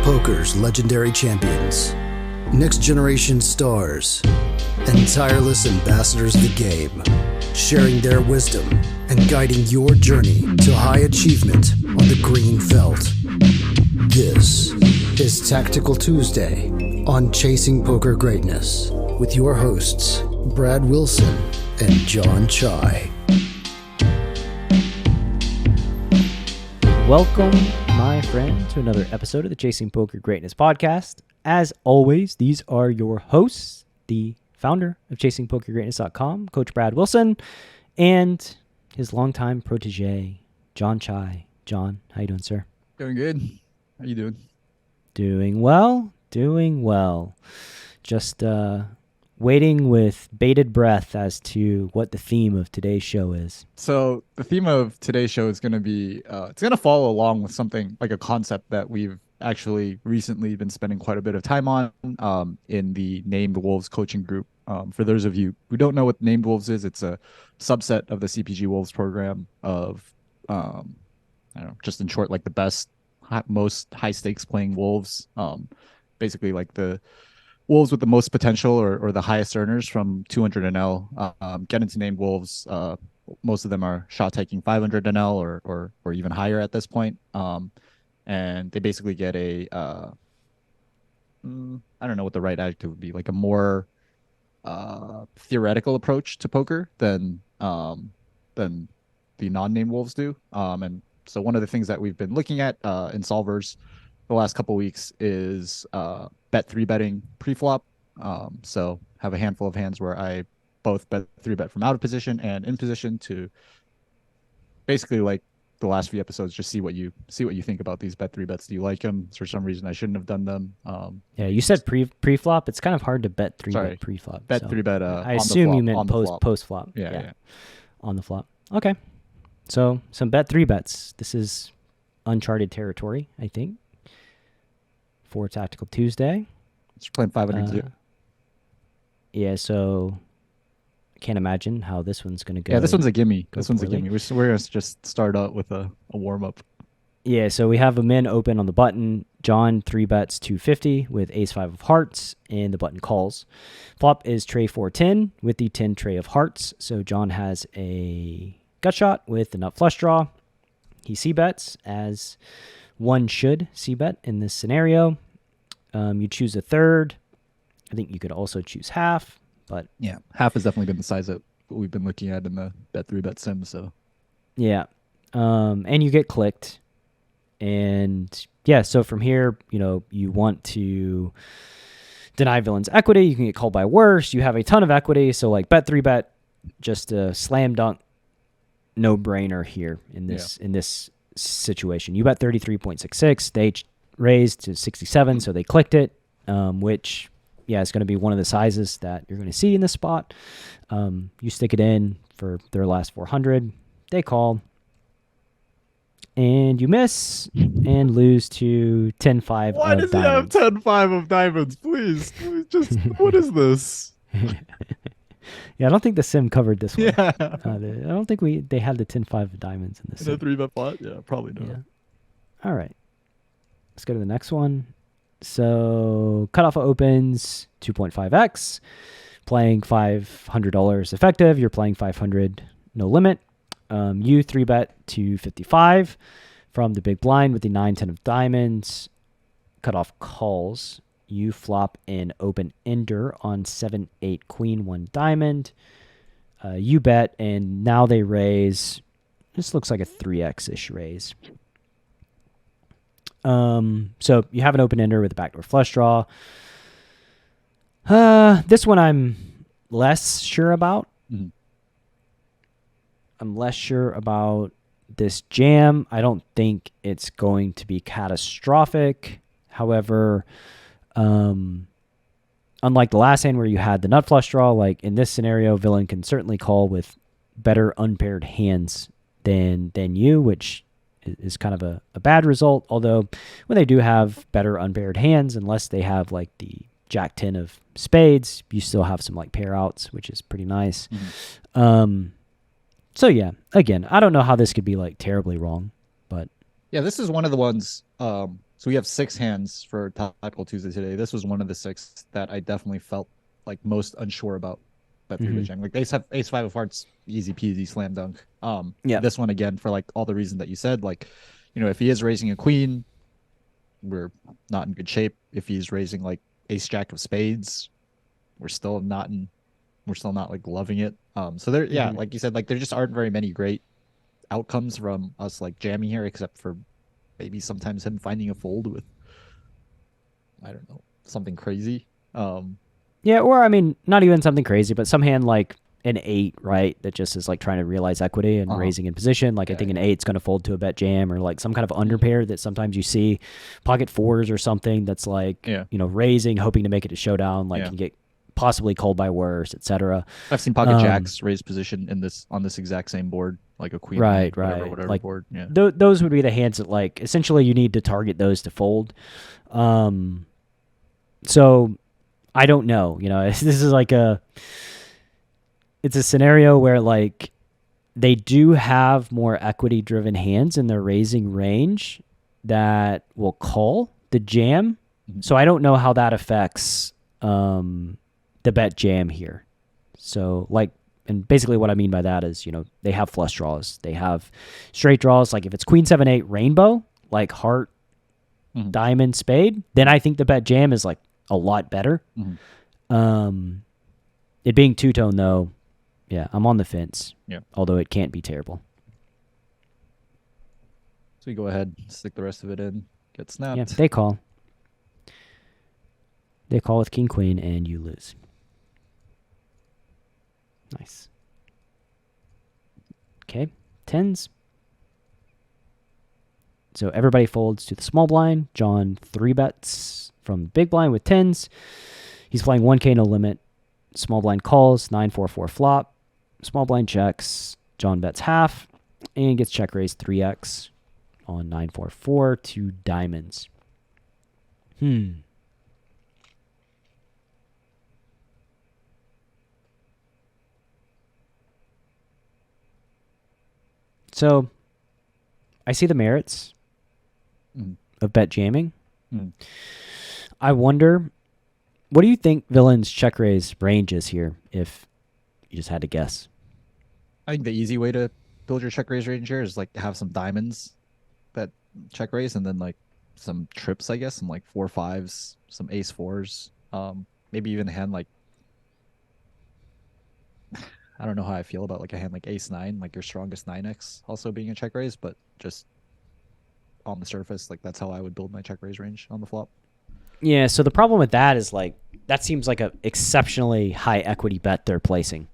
Poker's legendary champions, next generation stars, and tireless ambassadors of the game, sharing their wisdom and guiding your journey to high achievement on the green felt. This is Tactical Tuesday on Chasing Poker Greatness with your hosts, Brad Wilson and Jon Chai. Welcome, my friend, to another episode of the Chasing Poker Greatness podcast. As always, these are your hosts, the founder of ChasingPokerGreatness.com, Coach Brad Wilson, and his longtime protege, Jon Chai. Jon, how you doing, sir? Doing good. How you doing? Doing well. Just waiting with bated breath as to what the theme of today's show is. So the theme of today's show is going to be, it's going to follow along with something like a concept that we've actually recently been spending quite a bit of time on in the Named Wolves coaching group. For those of you who don't know what Named Wolves is, it's a subset of the CPG Wolves program of, I don't know, just in short, like the best, most high stakes playing wolves. Basically like the wolves with the most potential or the highest earners from 200 NL get into Named Wolves. Most of them are shot taking 500 NL or even higher at this point. And they basically get a I don't know what the right adjective would be, like a more theoretical approach to poker than the non-named wolves do. And so one of the things that we've been looking at in solvers the last couple of weeks is bet 3-betting pre-flop. So have a handful of hands where I both bet 3-bet from out of position and in position to basically, like the last few episodes, just see what you think about these bet 3-bets. Do you like them? For some reason I shouldn't have done them. Yeah, you said pre-flop. It's kind of hard to bet 3-bet pre-flop. Bet 3-bet I assume you meant post-flop. Yeah. On the flop. Okay. So some bet 3-bets. This is uncharted territory, I think, for Tactical Tuesday. It's playing 500. Yeah, so I can't imagine how this one's going to go. Yeah, this one's a gimme. We're going to just start out with a warm-up. Yeah, so we have a min open on the button. Jon 3-bets 250 with ace-5 of hearts, and the button calls. Flop is tray 410 with the 10 tray of hearts. So Jon has a gut shot with the nut flush draw. He c-bets, as one should c-bet in this scenario. You choose a third. I think you could also choose half, but yeah, half has definitely been the size that we've been looking at in the bet 3-bet sim. So yeah, and you get clicked, and yeah. So from here, you want to deny villain's equity. You can get called by worse. You have a ton of equity, so like bet 3-bet, just a slam dunk, no brainer here in this situation. You bet 33.66. They raised to 67, so they clicked it, which, yeah, is going to be one of the sizes that you're going to see in this spot. You stick it in for their last 400. They call, and you miss and lose to 10-5 of diamonds. Why does he have 10-5 of diamonds? Please, just what is this? Yeah, I don't think the sim covered this one. Yeah. I don't think they had the 10-5 of diamonds in the sim. In a 3-bet pot? Yeah, probably not. Yeah. All right. Let's go to the next one. So cutoff opens 2.5x, playing $500 effective. You're playing 500 no limit. You 3-bet to 55 from the big blind with the 9-10 of diamonds. Cutoff calls. You flop an open ender on 7-8 queen 1 diamond. You bet, and now they raise. This looks like a 3x-ish raise. So you have an open ender with a backdoor flush draw. This one I'm less sure about. Mm-hmm. I'm less sure about this jam. I don't think it's going to be catastrophic. However, unlike the last hand where you had the nut flush draw, like in this scenario, villain can certainly call with better unpaired hands than you, which is kind of a bad result. Although when they do have better unpaired hands, unless they have like the Jack 10 of spades, you still have some like pair outs, which is pretty nice. Mm-hmm. So yeah, again, I don't know how this could be like terribly wrong, but yeah, this is one of the ones. So So we have 6 hands for Topical Tuesday today. This was one of the 6 that I definitely felt like most unsure about that 3-bet jam. Like ace 5 of hearts, easy peasy, slam dunk. Yeah. This one again for like all the reasons that you said. Like, if he is raising a queen, we're not in good shape. If he's raising like ace jack of spades, we're still not like loving it. So there, yeah, like you said, like there just aren't very many great outcomes from us like jamming here, except for maybe sometimes him finding a fold with, I don't know, something crazy. Yeah, or I mean, not even something crazy, but some hand like an 8, right? That just is like trying to realize equity and raising in position. Like I think an 8's going to fold to a bet jam, or like some kind of underpair that sometimes you see, pocket 4s or something that's like, raising, hoping to make it to showdown, like can get possibly called by worse, etc. I've seen pocket jacks raise position on this exact same board, like a queen, whatever like board. Yeah, those would be the hands that like essentially you need to target those to fold. So I don't know. This is like it's a scenario where like they do have more equity driven hands in their raising range that will call the jam. So I don't know how that affects the bet jam here. So like, and basically what I mean by that is, they have flush draws, they have straight draws. Like if it's queen 7-8 rainbow, like heart, diamond, spade, then I think the bet jam is like a lot better. It being two-tone though, yeah, I'm on the fence. Yeah. Although it can't be terrible. So you go ahead, stick the rest of it in, get snapped. Yeah, they call. They call with king queen and you lose. Nice. Okay, 10s. So everybody folds to the small blind. John 3-bets from the big blind with 10s. He's playing 1K no limit. Small blind calls, 9-4-4 flop. Small blind checks. John bets half and gets check raised 3x on 9-4-4 to diamonds. So I see the merits of bet jamming. I wonder, what do you think Villain's check raise range is here if you just had to guess? I think the easy way to build your check raise range here is like have some diamonds that check raise, and then like some trips, I guess, some like 4-5s, some ace 4s, maybe even a hand like, I don't know how I feel about like a hand like ace 9, like your strongest 9x also being a check raise, but just on the surface, like that's how I would build my check raise range on the flop. Yeah, so the problem with that is like that seems like a exceptionally high equity bet they're placing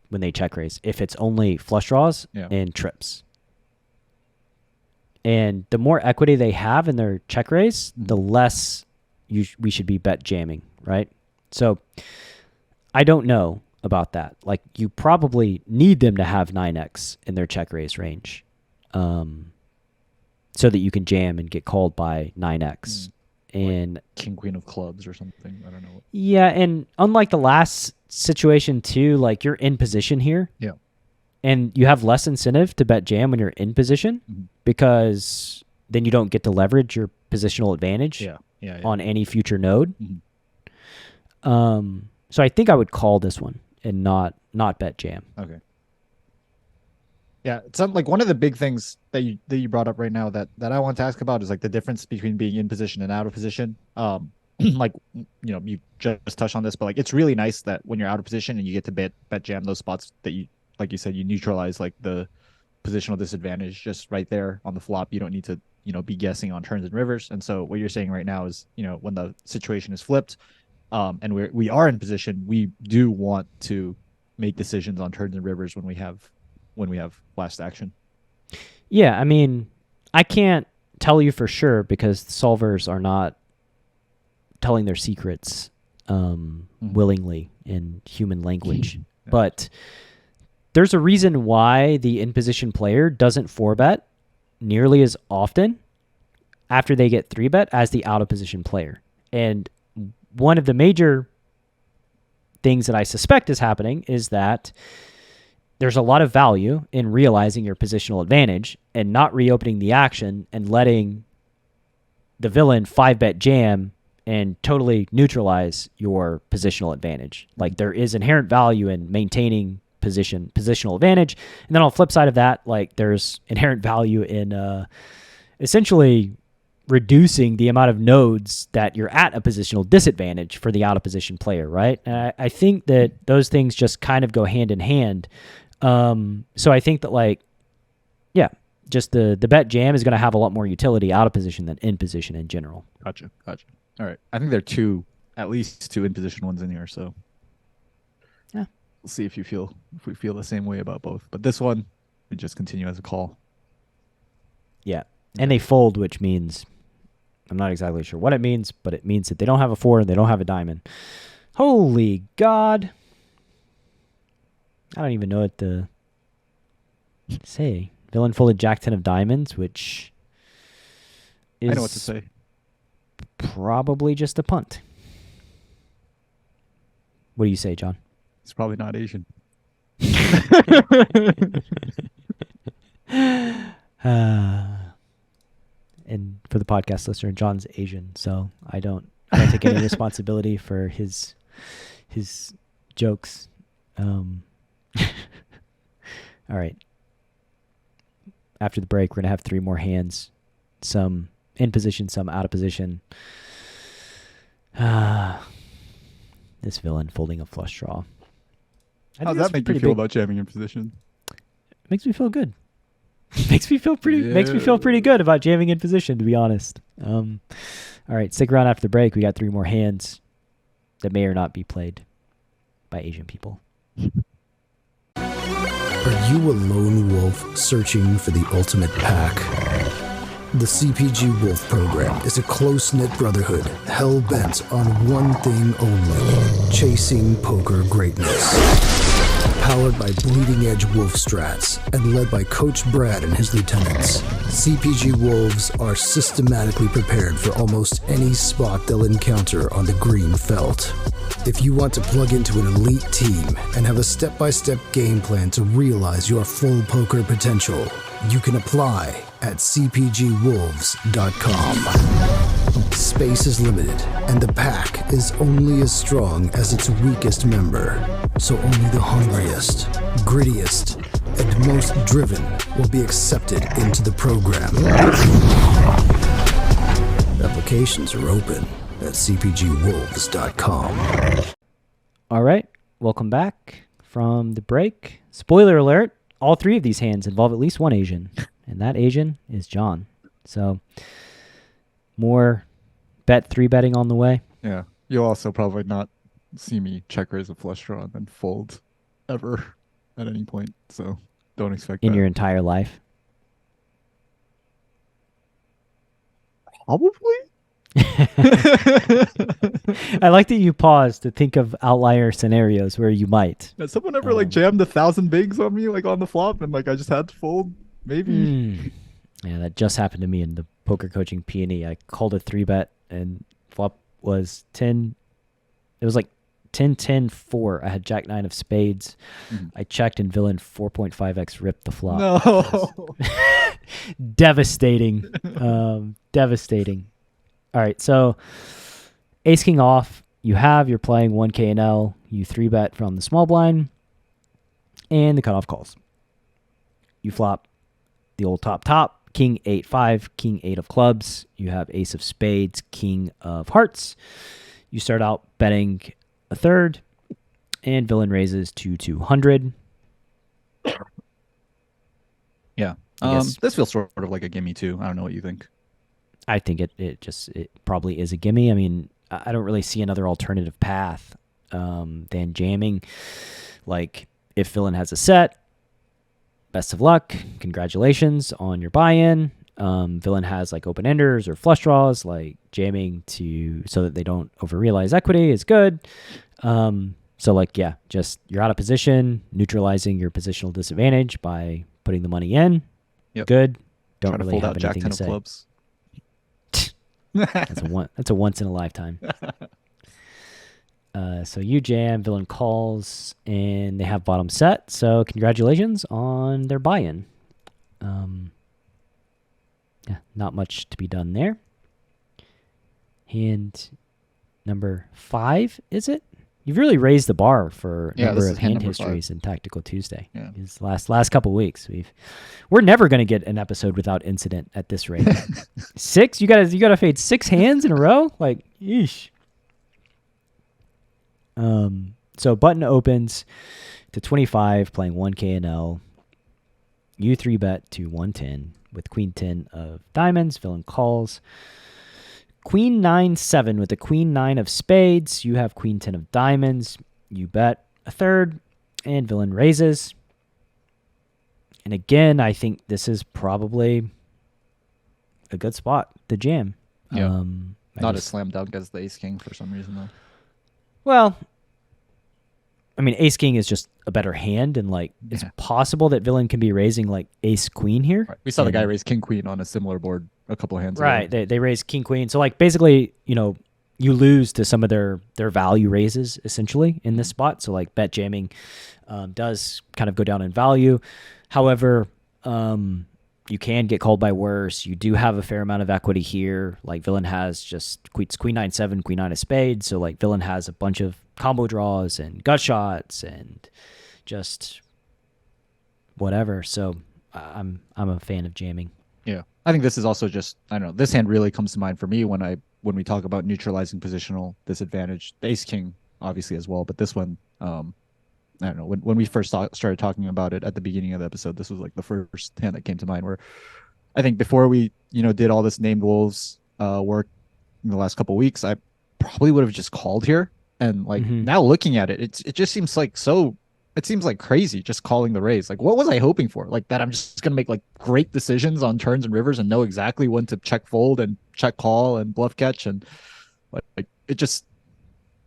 when they check raise if it's only flush draws and trips. And the more equity they have in their check raise, the less we should be bet jamming, right? So I don't know about that. Like you probably need them to have 9x in their check raise range so that you can jam and get called by 9x. And like king queen of clubs or something, I don't know. Yeah, and unlike the last situation too, like you're in position here. Yeah. And you have less incentive to bet jam when you're in position because then you don't get to leverage your positional advantage on any future node. So I think I would call this one and not bet jam. Okay. Yeah, it's like one of the big things that you brought up right now that I want to ask about is like the difference between being in position and out of position. Like you just touched on this, but like it's really nice that when you're out of position and you get to bet jam those spots that you, like you said, you neutralize like the positional disadvantage just right there on the flop. You don't need to be guessing on turns and rivers. And so what you're saying right now is when the situation is flipped, and we are in position, we do want to make decisions on turns and rivers when we have last action. Yeah, I mean, I can't tell you for sure because solvers are not telling their secrets willingly in human language. But there's a reason why the in-position player doesn't 4-bet nearly as often after they get 3-bet as the out-of-position player. And one of the major things that I suspect is happening is that there's a lot of value in realizing your positional advantage and not reopening the action and letting the villain 5-bet jam and totally neutralize your positional advantage. Like, there is inherent value in maintaining positional advantage. And then on the flip side of that, like, there's inherent value in essentially reducing the amount of nodes that you're at a positional disadvantage for the out of position player, right? And I think that those things just kind of go hand in hand. So I think that, like, yeah, just the bet jam is going to have a lot more utility out of position than in position in general. Gotcha. All right. I think there are at least two in position ones in here. So yeah, we'll see if we feel the same way about both. But this one, we just continue as a call. Yeah. And they fold, which means, I'm not exactly sure what it means, but it means that they don't have a 4 and they don't have a diamond. Holy God. I don't even know what to say. Villain folded Jack 10 of diamonds, which is, I know what to say. Probably just a punt. What do you say, John? It's probably not Asian. And for the podcast listener, John's Asian, so I don't take any responsibility for his jokes. All right. After the break, we're gonna have 3 more hands, some in position, some out of position. This villain folding a flush draw. How does that make you feel about jamming in position? Makes me feel good. Makes me feel pretty good about jamming in position, to be honest. All right, stick around after the break. We got 3 more hands that may or not be played by Asian people. Are you a lone wolf searching for the ultimate pack? The CPG Wolf program is a close-knit brotherhood hell-bent on one thing only: chasing poker greatness. Powered by bleeding-edge wolf strats and led by Coach Brad and his lieutenants, CPG Wolves are systematically prepared for almost any spot they'll encounter on the green felt. If you want to plug into an elite team and have a step-by-step game plan to realize your full poker potential, you can apply at cpgwolves.com. Space is limited, and the pack is only as strong as its weakest member. So only the hungriest, grittiest, and most driven will be accepted into the program. Applications are open at cpgwolves.com. All right, welcome back from the break. Spoiler alert, all 3 of these hands involve at least one Asian, and that Asian is John. So more bet 3 betting on the way. Yeah, you'll also probably not see me check raise a flush draw and then fold ever at any point. So don't expect in that. Your entire life. Probably. I like that you paused to think of outlier scenarios where you might. Has someone ever like jammed 1,000 bigs on me like on the flop and like I just had to fold? Maybe. Yeah, that just happened to me in the poker coaching P&E. I called a 3-bet and flop was 10. It was like 10-10-4. I had Jack 9 of spades. I checked and villain 4.5x ripped the flop. No. Devastating. Devastating. All right, so ace king off. You're playing 1K and L. You 3-bet from the small blind, and the cutoff calls. You flop the old top, king 8-5, king 8 of clubs. You have ace of spades, king of hearts. You start out betting a third, and villain raises to 200. Yeah. This feels sort of like a gimme too. I don't know what you think. I think it probably is a gimme. I mean, I don't really see another alternative path than jamming. Like, if villain has a set, best of luck. Congratulations on your buy-in. Villain has like open enders or flush draws, like jamming so that they don't overrealize equity is good. So like, yeah, just you're out of position, neutralizing your positional disadvantage by putting the money in. Yep. Good. Don't Trying really to fold have out Jack anything 10 to of say. clubs. That's a once in a lifetime. So you jam, villain calls, and they have bottom set. So congratulations on their buy-in. Yeah, not much to be done there. hand number 5, is it? You've really raised the bar for number this of is hand hand number 5. histories in Tactical Tuesday. Yeah. These last couple weeks, we're never going to get an episode without incident at this rate. 6? You gotta fade 6 hands in a row? Like, yeesh. So button opens to 25, playing 1 KNL. You 3-bet to 110 with queen 10 of diamonds. Villain calls. Queen 9-7 with the queen 9 of spades. You have queen 10 of diamonds. You bet a third, and villain raises. And again, I think this is probably a good spot to jam. Yeah. Not a slam dunk as the ace king for some reason though. Well, I mean, ace king is just a better hand, and like it's possible that villain can be raising like ace queen here. Right. We saw the guy raise king queen on a similar board a couple of hands right ago. they raise king queen, so like basically, you know, you lose to some of their value raises essentially in this spot. So like bet jamming does kind of go down in value. However, you can get called by worse. You do have a fair amount of equity here. Like villain has just queen 9-7, queen 9 of spades. So like villain has a bunch of combo draws and gut shots and just whatever. So I'm a fan of jamming. Yeah. I think this is also just, I don't know, this hand really comes to mind for me when we talk about neutralizing positional disadvantage. The ace king obviously as well, but this one, I don't know, when we first started talking about it at the beginning of the episode, this was like the first hand that came to mind, where I think before we, you know, did all this named wolves work in the last couple of weeks, I probably would have just called here. And like now looking at it, it just seems like it seems like crazy just calling the raise. Like, what was I hoping for? Like that I'm just going to make like great decisions on turns and rivers and know exactly when to check fold and check call and bluff catch. And like it just,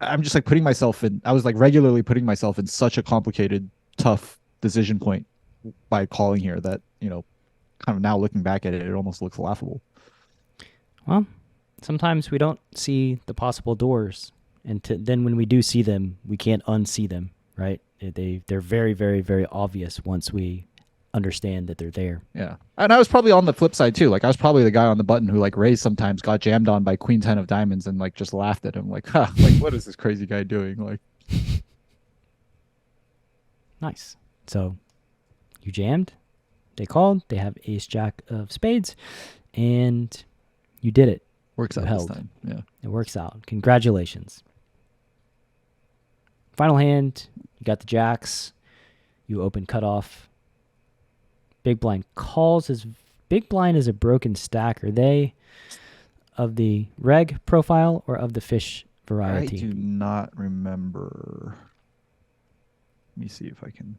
I'm just like putting myself in, I was like regularly putting myself in such a complicated, tough decision point by calling here that, you know, kind of now looking back at it, it almost looks laughable. Well, sometimes we don't see the possible doors. And then when we do see them, we can't unsee them, right? They're very, very, very obvious once we understand that they're there. Yeah. And I was probably on the flip side too. Like I was probably the guy on the button who like raised sometimes, got jammed on by queen 10 of diamonds and like just laughed at him like, ha, like what is this crazy guy doing? Like nice. So you jammed, they called, they have ace jack of spades, and you did it. Works out held. this time. Yeah. It works out. Congratulations. Final hand, you got the jacks. You open cutoff. Big blind calls. Big blind is a broken stack. Are they of the reg profile or of the fish variety? I do not remember. Let me see if I can.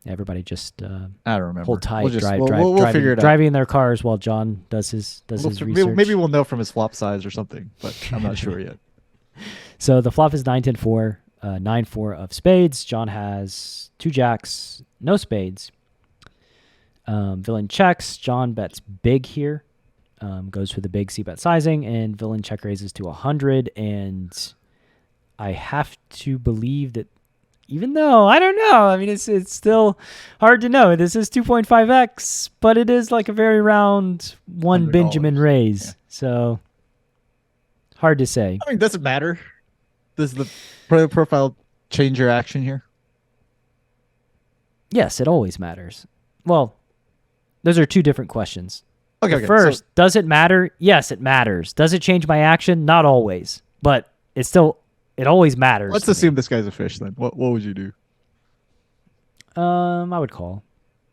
Everybody just I don't remember. hold tight. We'll driving, figure it out. driving in their cars while John does his research. Maybe we'll know from his flop size or something, but I'm not sure yet. So the flop is 9-10-4, 9-4 of spades. John has 2 jacks, no spades. Villain checks. John bets big here. Goes for the big c-bet sizing, and villain check raises to 100. And I have to believe that, even though I don't know, I mean it's still hard to know. This is 2.5x, but it is like a very round one $100. Benjamin raise. Yeah. So hard to say. I mean, does it matter? Does the profile change your action here? Yes, it always matters. Well, those are two different questions. Okay. First, does it matter? Yes, it matters. Does it change my action? Not always, but it always matters. Let's assume this guy's a fish then. What would you do? I would call.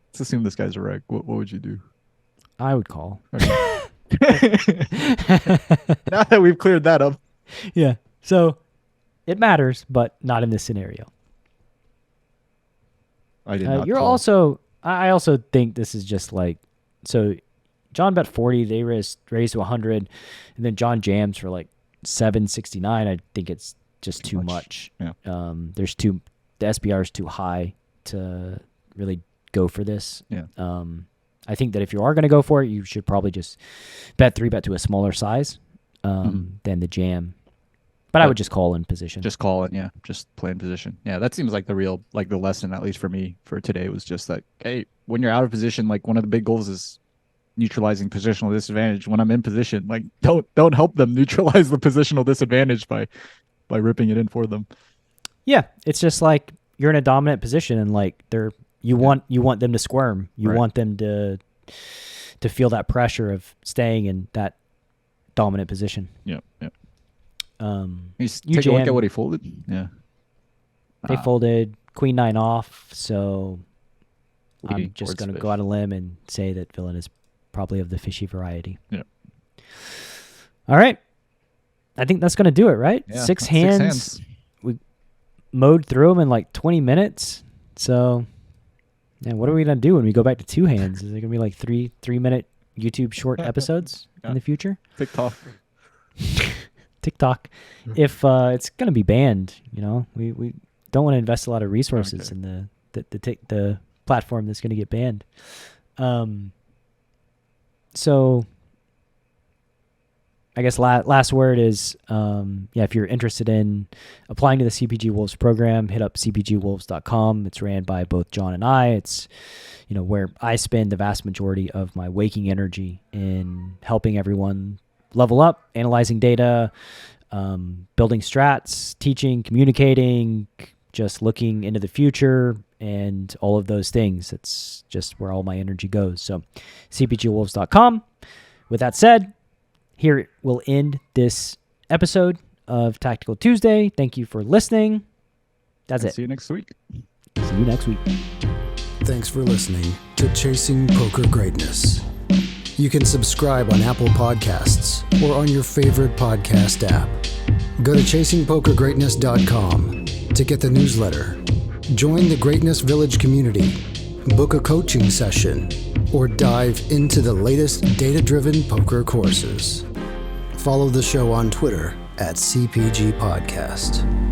Let's assume this guy's a reg. What would you do? I would call. Okay. Now that we've cleared that up. Yeah. So it matters, but not in this scenario. I did not You're call. also, I also think this is just like, so John bet 40, they raised to 100, and then John jams for like 769. I think it's just too much. Yeah. The SBR is too high to really go for this. Yeah. I think that if you are going to go for it, you should probably just bet to a smaller size than the jam. But I would just call in position. Just call it, yeah. Just play in position. Yeah, that seems like the lesson, at least for me, for today, was just that, hey, when you're out of position, like one of the big goals is neutralizing positional disadvantage when I'm in position. Like, don't help them neutralize the positional disadvantage by ripping it in for them. Yeah, it's just like you're in a dominant position, and like you want them to squirm. You want them to feel that pressure of staying in that dominant position. Yeah. Take a look at what he folded. Yeah. They folded Queen 9 off, so I'm just going to go out on a limb and say that villain is probably of the fishy variety. Yeah. All right. I think that's going to do it, right? Yeah, 6 hands. We mowed through them in like 20 minutes. So, yeah, what are we going to do when we go back to 2 hands? Is it going to be like 3-minute YouTube short episodes in the future? TikTok. If it's going to be banned, we don't want to invest a lot of resources in the platform that's going to get banned. So I guess last word is, if you're interested in applying to the CPG Wolves program, hit up cpgwolves.com. It's ran by both John and I. It's, where I spend the vast majority of my waking energy in helping everyone level up, analyzing data, building strats, teaching, communicating, just looking into the future, and all of those things. It's just where all my energy goes. So cpgwolves.com. With that said, here we'll end this episode of Tactical Tuesday. Thank you for listening. That's it. See you next week. See you next week. Thanks for listening to Chasing Poker Greatness. You can subscribe on Apple Podcasts or on your favorite podcast app. Go to chasingpokergreatness.com to get the newsletter. Join the Greatness Village community, book a coaching session, or dive into the latest data-driven poker courses. Follow the show on Twitter @CPG Podcast.